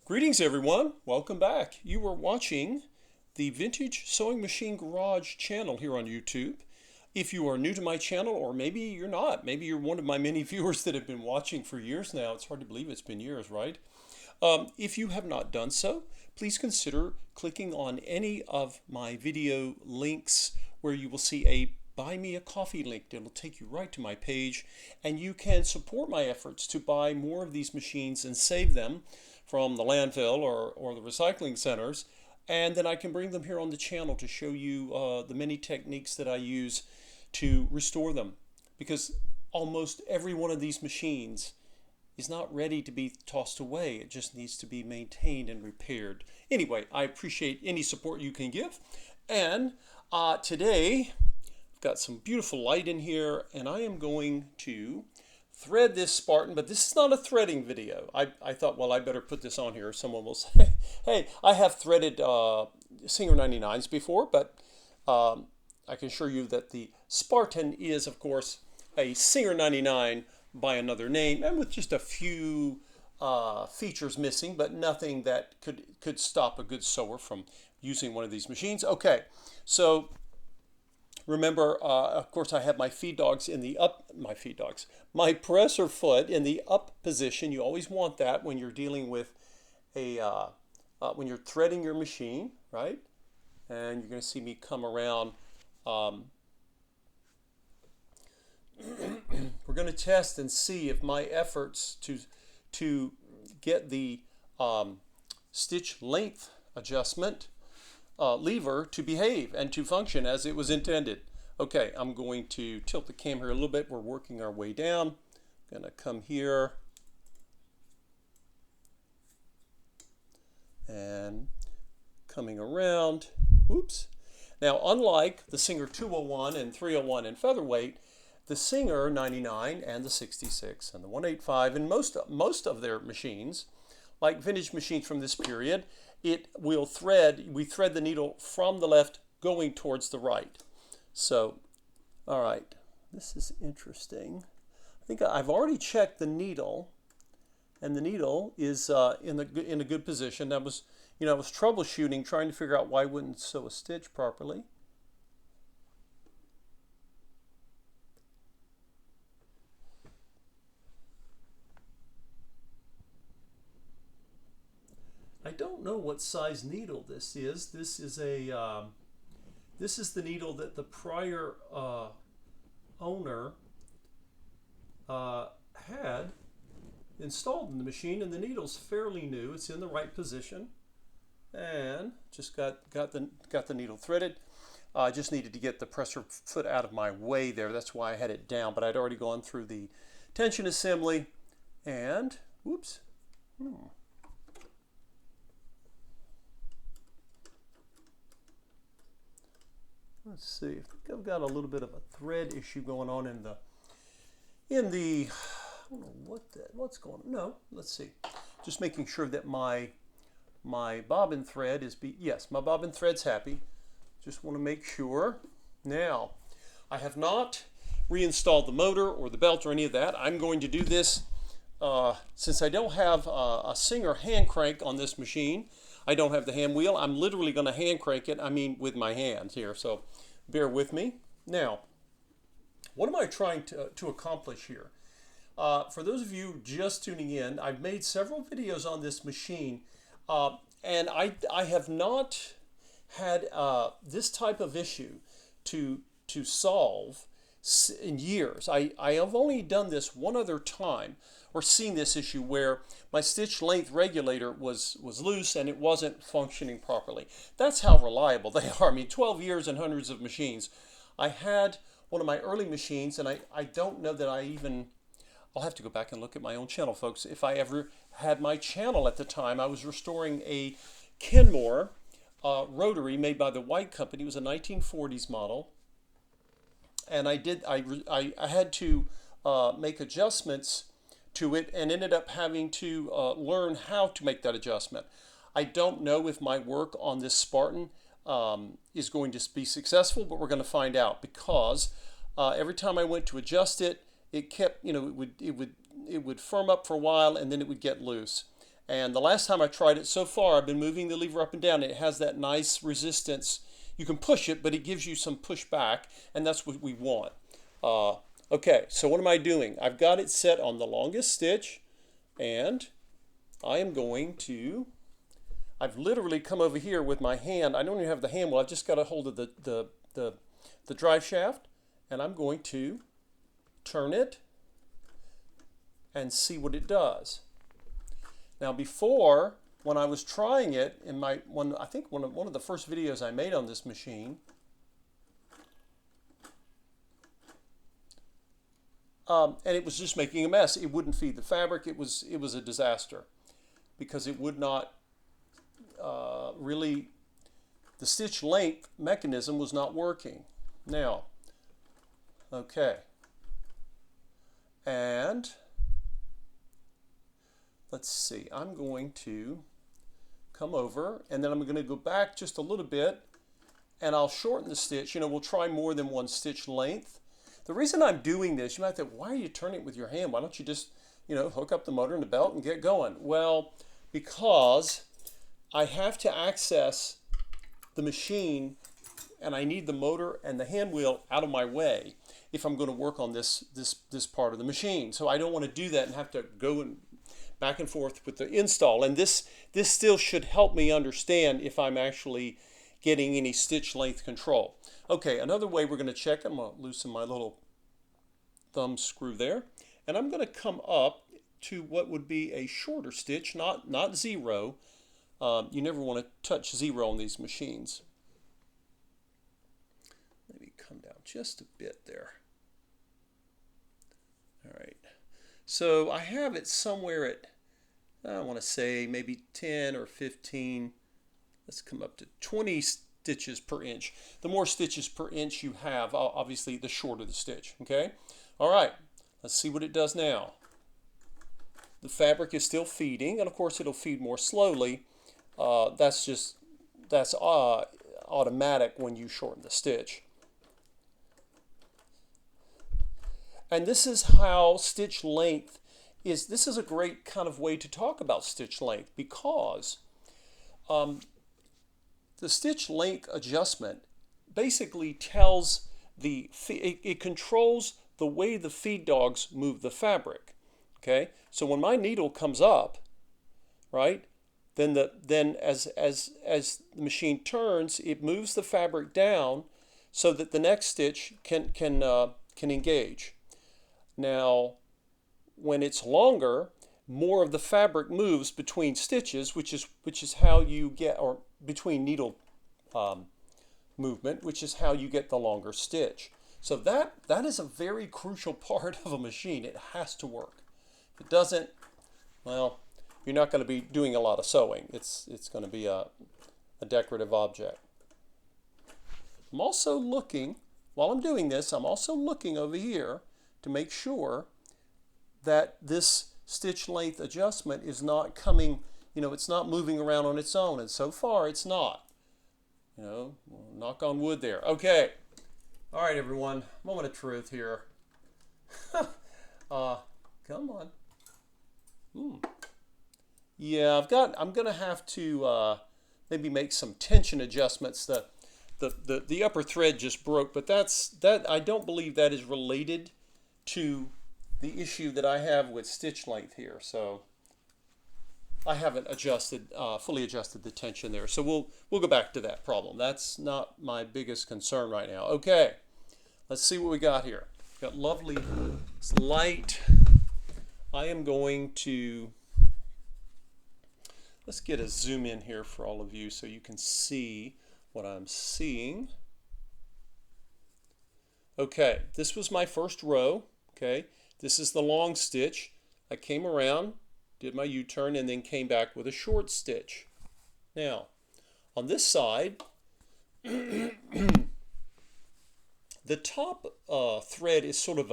Greetings everyone, welcome back. You are watching the Vintage Sewing Machine Garage channel here on YouTube. If you are new to my channel, or maybe you're not, maybe you're one of my many viewers that have been watching for years now. It's hard to believe it's been years, right? If you have not done so, please consider clicking on any of my video links where you will see a Buy Me a Coffee link. It'll take you right to my page, and you can support my efforts to buy more of these machines and save them from the landfill or the recycling centers, and then I can bring them here on the channel to show you the many techniques that I use to restore them, because almost every one of these machines is not ready to be tossed away. It just needs to be maintained and repaired. Anyway, I appreciate any support you can give, and today I've got some beautiful light in here, and I am going to thread this Spartan, but this is not a threading video. I thought, well, I better put this on here. Someone will say, hey, I have threaded Singer 99s before, but I can assure you that the Spartan is, of course, a Singer 99 by another name, and with just a few features missing, but nothing that could stop a good sewer from using one of these machines. Okay, so remember, of course, I have my feed dogs in the my presser foot in the up position. You always want that when you're dealing with when you're threading your machine, right? And you're going to see me come around. We're going to test and see if my efforts to get the stitch length adjustment lever to behave and to function as it was intended. Okay, I'm going to tilt the camera a little bit. We're working our way down. I'm going to come here and coming around. Oops. Now, unlike the Singer 201 and 301 in featherweight, the Singer 99 and the 66 and the 185 and most of their machines, like vintage machines from this period, we thread the needle from the left going towards the right. So, all right, this is interesting. I think I've already checked the needle, and the needle is in a good position. I was troubleshooting, trying to figure out why I wouldn't sew a stitch properly. I don't know what size needle this is. This is the needle that the prior owner had installed in the machine, and the needle's fairly new. It's in the right position, and just got the needle threaded. I just needed to get the presser foot out of my way there. That's why I had it down, but I'd already gone through the tension assembly, and whoops. Let's see, I think I've got a little bit of a thread issue going on in the, I don't know what's going on. No, let's see. Just making sure that my bobbin thread is, yes, my bobbin thread's happy. Just want to make sure. Now, I have not reinstalled the motor or the belt or any of that. I'm going to do this, since I don't have a Singer hand crank on this machine. I don't have the hand wheel. I'm literally going to hand crank it, with my hands here, so bear with me. Now, what am I trying to accomplish here? For those of you just tuning in, I've made several videos on this machine, and I have not had this type of issue to solve in years. I have only done this one other time, or seen this issue where my stitch length regulator was loose and it wasn't functioning properly. That's how reliable they are. 12 years and hundreds of machines. I had one of my early machines, and I don't know that I'll have to go back and look at my own channel, folks. If I ever had my channel at the time, I was restoring a Kenmore rotary made by the White Company. It was a 1940s model. And I had to make adjustments to it, and ended up having to learn how to make that adjustment. I don't know if my work on this Spartan is going to be successful, but we're going to find out, because every time I went to adjust it, it kept, it would firm up for a while, and then it would get loose. And the last time I tried it so far, I've been moving the lever up and down. And it has that nice resistance. You can push it, but it gives you some pushback, and that's what we want. Okay, so what am I doing? I've got it set on the longest stitch, and I am going to, I've literally come over here with my hand. I don't even have the hand wheel. I've just got a hold of the drive shaft, and I'm going to turn it and see what it does. Now before, when I was trying it in I think one of the first videos I made on this machine, and it was just making a mess. It wouldn't feed the fabric. It was a disaster because it would not really, the stitch length mechanism was not working. Now, okay, and let's see, I'm going to come over and then I'm going to go back just a little bit and I'll shorten the stitch. You know, we'll try more than one stitch length. The reason I'm doing this, you might think, why are you turning it with your hand? Why don't you just, you know, hook up the motor and the belt and get going? Well, because I have to access the machine and I need the motor and the hand wheel out of my way if I'm going to work on this part of the machine. So I don't want to do that and have to go and back and forth with the install. And this still should help me understand if I'm actually getting any stitch length control. Okay, another way we're going to check, I'm going to loosen my little thumb screw there, and I'm going to come up to what would be a shorter stitch, not zero. You never want to touch zero on these machines. Maybe come down just a bit there. All right. So I have it somewhere at, I want to say maybe 10 or 15. Let's come up to 20 stitches per inch. The more stitches per inch you have, obviously the shorter the stitch, okay? All right, let's see what it does now. The fabric is still feeding, and of course it'll feed more slowly. That's automatic when you shorten the stitch. And this is how stitch length is. This is a great kind of way to talk about stitch length because the stitch length adjustment basically tells it controls the way the feed dogs move the fabric. Okay, so when my needle comes up, right, then as the machine turns, it moves the fabric down so that the next stitch can engage. Now, when it's longer, more of the fabric moves between stitches, which is how you get, or between needle movement, which is how you get the longer stitch. So that is a very crucial part of a machine. It has to work. If it doesn't, well, you're not going to be doing a lot of sewing. It's going to be a decorative object. I'm also looking, while I'm doing this, I'm also looking over here to make sure that this stitch length adjustment is not coming, you know, it's not moving around on its own. And so far, it's not. You know, knock on wood there. Okay. All right, everyone. Moment of truth here. Come on. Yeah, I'm going to have to maybe make some tension adjustments. The upper thread just broke, but I don't believe that is related to the issue that I have with stitch length here. So I haven't fully adjusted the tension there. So we'll go back to that problem. That's not my biggest concern right now. Okay, let's see what we got here. We've got lovely light. I am going to, let's get a zoom in here for all of you so you can see what I'm seeing. Okay, this was my first row. Okay, this is the long stitch. I came around, did my U-turn, and then came back with a short stitch. Now, on this side, the top thread is sort of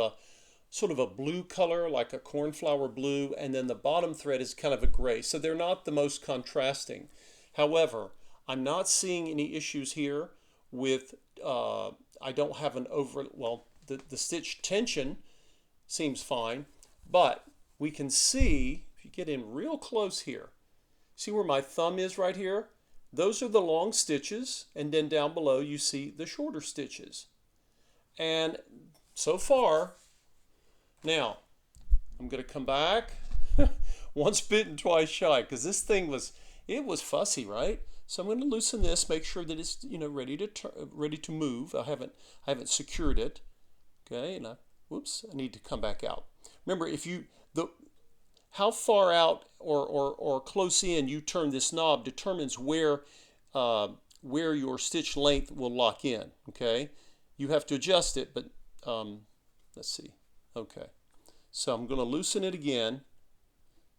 a blue color, like a cornflower blue, and then the bottom thread is kind of a gray. So they're not the most contrasting. However, I'm not seeing any issues here with, I don't have the stitch tension seems fine, but we can see, if you get in real close here, See where my thumb is right here? Those are the long stitches, and then down below you see the shorter stitches. And so far, now I'm going to come back. Once bitten, twice shy, because this thing was, it was fussy, right? So I'm going to loosen this, make sure that it's, ready to move. I haven't secured it. Okay, and whoops, I need to come back out. Remember, how far out or close in you turn this knob determines where your stitch length will lock in. Okay, you have to adjust it, but let's see. Okay, so I'm going to loosen it again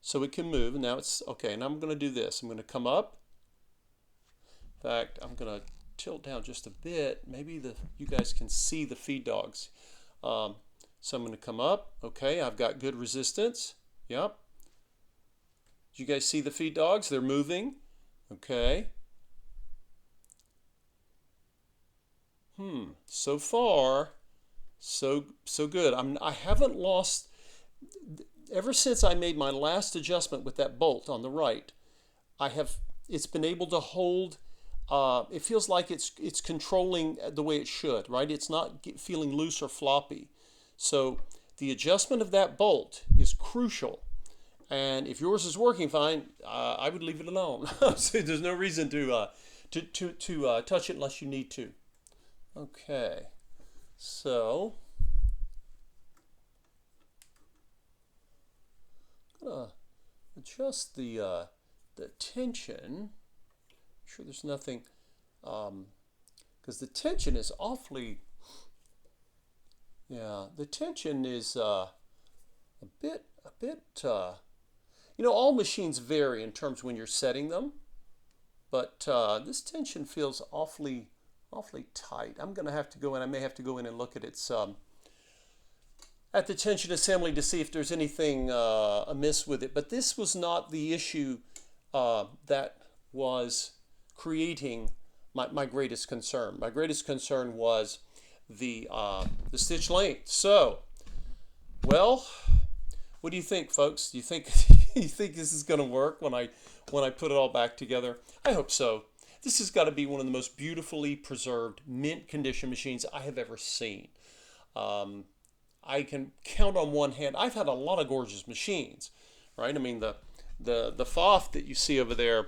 so it can move. And now it's okay. And I'm going to do this. I'm going to come up. In fact, I'm going to tilt down just a bit. Maybe you guys can see the feed dogs. So I'm going to come up. Okay, I've got good resistance. Yep. Did you guys see the feed dogs? They're moving. Okay. So far, so good. I haven't lost, ever since I made my last adjustment with that bolt on the right, it's been able to hold. It feels like it's controlling the way it should, right? It's not feeling loose or floppy. So the adjustment of that bolt is crucial. And if yours is working fine, I would leave it alone. So there's no reason to touch it unless you need to. Okay, so I'm gonna adjust the tension. Make sure there's nothing, because the tension is awfully. Yeah, the tension is a bit. All machines vary in terms when you're setting them, but this tension feels awfully tight. I'm going to have to go in. I may have to go in and look at its at the tension assembly to see if there's anything amiss with it. But this was not the issue that was creating my greatest concern. My greatest concern was the stitch length. So, well, what do you think, folks? Do you think you think this is going to work when I put it all back together? I hope so. This has got to be one of the most beautifully preserved, mint condition machines I have ever seen. I can count on one hand. I've had a lot of gorgeous machines, right? I mean, the Foth that you see over there,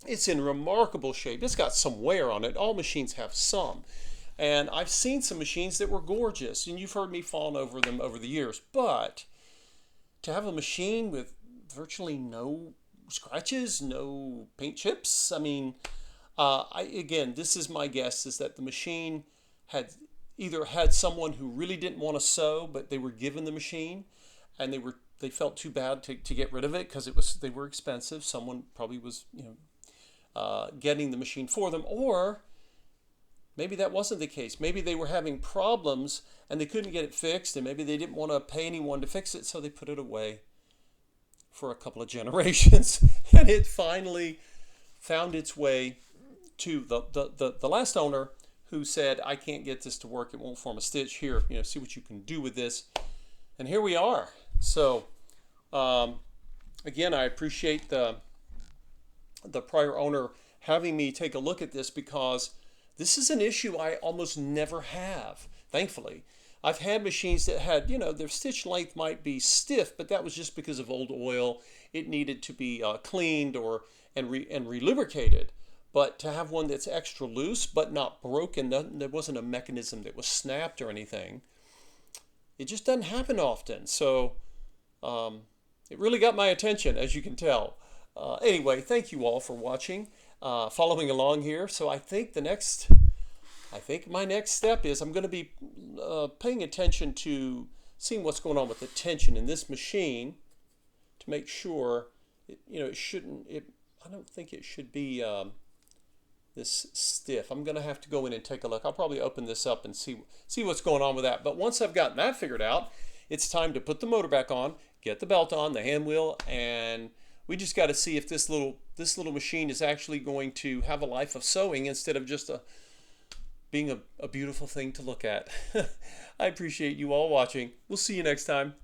it's in remarkable shape. It's got some wear on it. All machines have some. And I've seen some machines that were gorgeous, and you've heard me fawn over them over the years. But to have a machine with virtually no scratches, no paint chips, I mean, again, this is my guess, is that the machine had either had someone who really didn't want to sew, but they were given the machine, and they felt too bad to get rid of it because they were expensive. Someone probably was getting the machine for them, or maybe that wasn't the case. Maybe they were having problems and they couldn't get it fixed, and maybe they didn't want to pay anyone to fix it, so they put it away for a couple of generations, and it finally found its way to the last owner, who said, I can't get this to work. It won't form a stitch. Here, see what you can do with this. And here we are. So, again, I appreciate the prior owner having me take a look at this, because this is an issue I almost never have, thankfully. I've had machines that had, their stitch length might be stiff, but that was just because of old oil. It needed to be cleaned and re-lubricated. But to have one that's extra loose but not broken, there wasn't a mechanism that was snapped or anything. It just doesn't happen often. So it really got my attention, as you can tell. Anyway, thank you all for watching, following along here. So I think my next step is I'm going to be paying attention to seeing what's going on with the tension in this machine to make sure I don't think it should be this stiff. I'm going to have to go in and take a look. I'll probably open this up and see what's going on with that. But once I've gotten that figured out, it's time to put the motor back on, get the belt on, the hand wheel, and we just got to see if this little machine is actually going to have a life of sewing instead of just being a beautiful thing to look at. I appreciate you all watching. We'll see you next time.